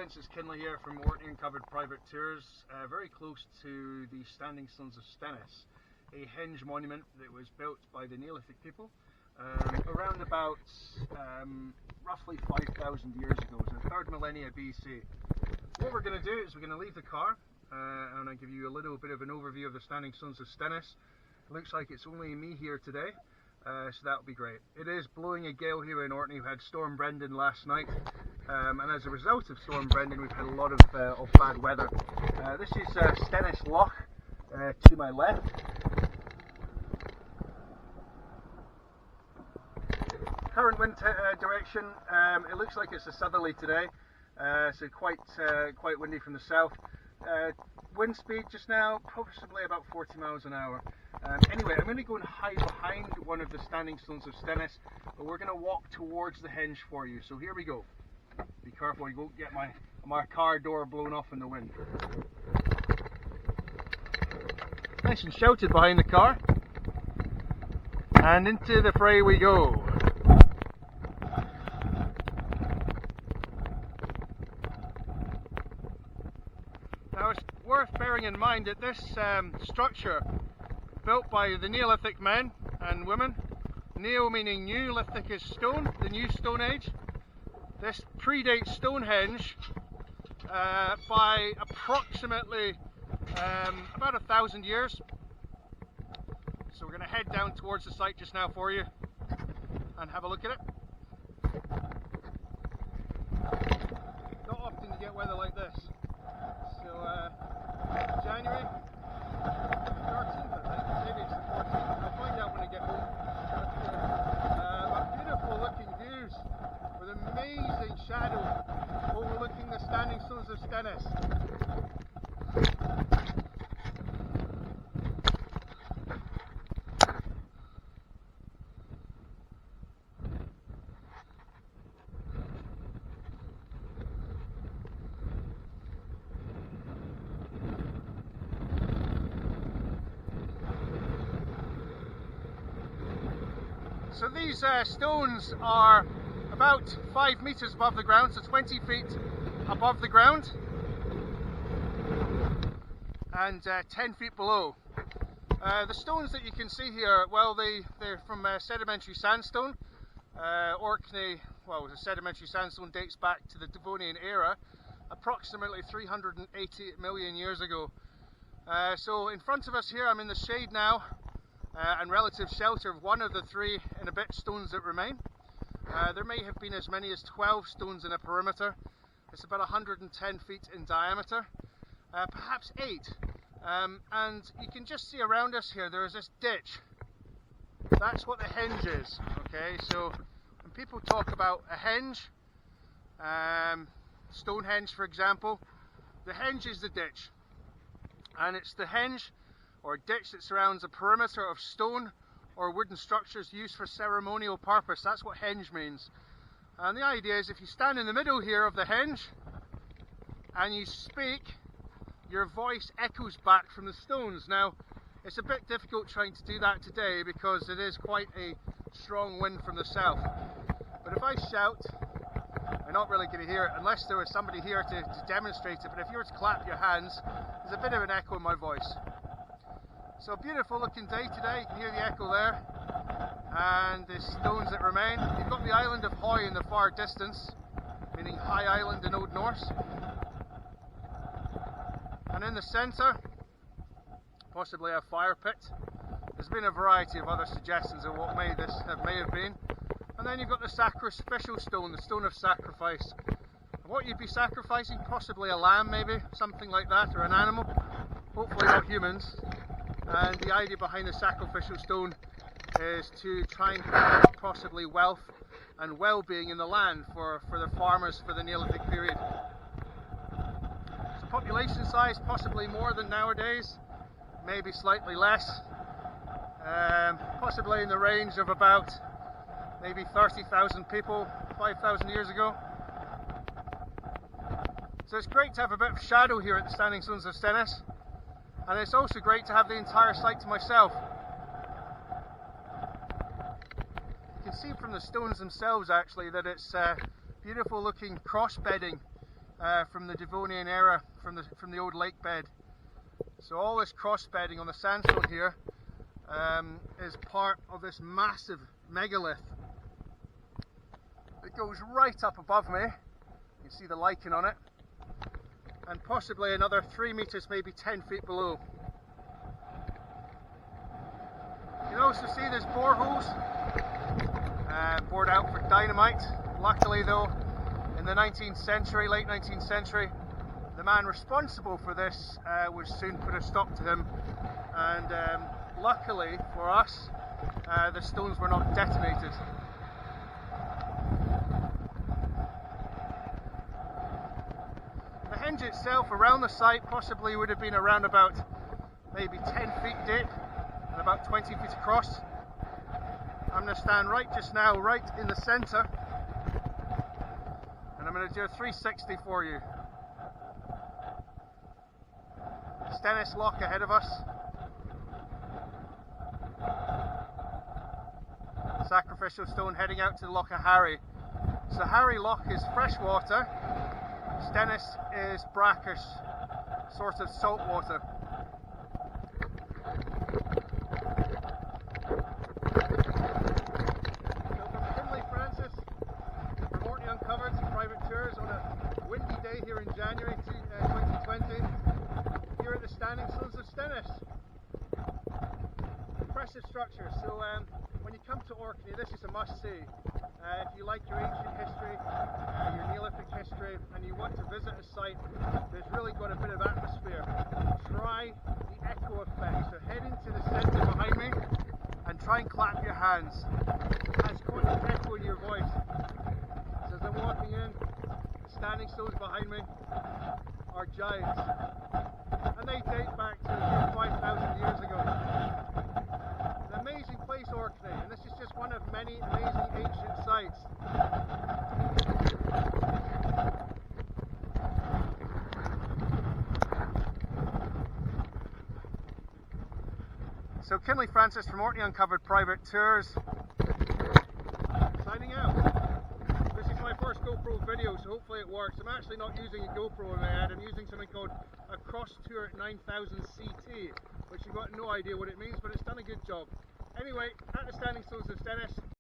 gents, it's Kinley here from Orkney and Covered Private Tours, very close to the Standing Stones of Stenness, a henge monument that was built by the Neolithic people around about roughly 5,000 years ago, so the 3rd millennia BC. What we're going to do is we're going to leave the car and I'll give you a little bit of an overview of the Standing Stones of Stenness. It looks like it's only me here today, so that'll be great. It is blowing a gale here in Orkney. We had Storm Brendan last night. And as a result of Storm Brendan, we've had a lot of bad weather. This is Stenness Loch to my left. Current wind direction, it looks like it's a southerly today, so quite windy from the south. Wind speed just now, possibly about 40 miles an hour. Anyway, I'm going to go and hide behind one of the Standing Stones of Stenness, but we're going to walk towards the henge for you, so here we go. Be careful you won't get my car door blown off in the wind. Nice and sheltered behind the car. And into the fray we go. Now it's worth bearing in mind that this structure, built by the Neolithic men and women, Neo meaning new, lithic is stone, the new Stone Age. This predates Stone Henge by approximately about 1,000 years. So we're going to head down towards the site just now for you and have a look at it. Not often you get weather like this. So January 13th, I think, maybe it's the 14th. I'll find out when I get home. But beautiful looking views with amazing shadow overlooking the Standing Stones of Stenness. So these stones are about 5 meters above the ground, so 20 feet above the ground, and 10 feet below. The stones that you can see here, well, they're from sedimentary sandstone. Orkney, well, the sedimentary sandstone dates back to the Devonian era, approximately 380 million years ago. So in front of us here, I'm in the shade now, and relative shelter of one of the 3 and a bit stones that remain. There may have been as many as 12 stones in a perimeter. It's about 110 feet in diameter, perhaps 8. And you can just see around us here, there is this ditch. That's what the henge is. Okay, so when people talk about a henge, Stone Henge for example, the henge is the ditch. And it's the henge or ditch that surrounds a perimeter of stone or wooden structures used for ceremonial purpose. That's what henge means. And the idea is if you stand in the middle here of the henge and you speak, your voice echoes back from the stones. Now, it's a bit difficult trying to do that today because it is quite a strong wind from the south. But if I shout, you're not really going to hear it unless there was somebody here to demonstrate it. But if you were to clap your hands, there's a bit of an echo in my voice. So a beautiful looking day today, you can hear the echo there, and the stones that remain. You've got the island of Hoy in the far distance, meaning High Island in Old Norse. And in the centre, possibly a fire pit. There's been a variety of other suggestions of what may have been. And then you've got the sacrificial stone, the stone of sacrifice. What you'd be sacrificing, possibly a lamb maybe, something like that, or an animal, hopefully not humans. And the idea behind the sacrificial stone is to try and create possibly wealth and well-being in the land for the farmers for the Neolithic period. So population size possibly more than nowadays, maybe slightly less, possibly in the range of about maybe 30,000 people 5,000 years ago. So it's great to have a bit of shadow here at the Standing Stones of Stenness. And it's also great to have the entire site to myself. You can see from the stones themselves actually that it's beautiful looking cross bedding from the Devonian era, from the old lake bed. So all this cross bedding on the sandstone here is part of this massive megalith that goes right up above me. You can see the lichen on it, and possibly another 3 meters, maybe 10 feet below. You can also see there's boreholes bored out for dynamite. Luckily though, in the 19th century, late 19th century, the man responsible for this was soon put a stop to him, and luckily for us, the stones were not detonated. The henge itself around the site possibly would have been around about maybe 10 feet deep and about 20 feet across. I'm going to stand right just now, right in the centre, and I'm going to do a 360 for you. Stenness Loch ahead of us. Sacrificial stone heading out to the Loch of Harry. So Harry Loch is freshwater, Stenness is brackish, sort of salt water. Here in January 2020, here at the Standing Stones of Stenness. Impressive structure. So when you come to Orkney, this is a must-see. If you like your ancient history, your Neolithic history, and you want to visit a site that's really got a bit of atmosphere, try the echo effect. So head into the centre behind me and try and clap your hands. That's quite an echo in your voice. So as I'm walking in, Standing stones behind me are giants, and they date back to 5,000 years ago. An amazing place, Orkney, and this is just one of many amazing ancient sites. So Kinley Francis from Orkney Uncovered Private Tours, signing out. My first GoPro video, so hopefully it works. I'm actually not using a GoPro in my head, I'm using something called a Cross Tour 9000 CT, which you've got no idea what it means, but it's done a good job. Anyway, at the Standing Stones of Stenness,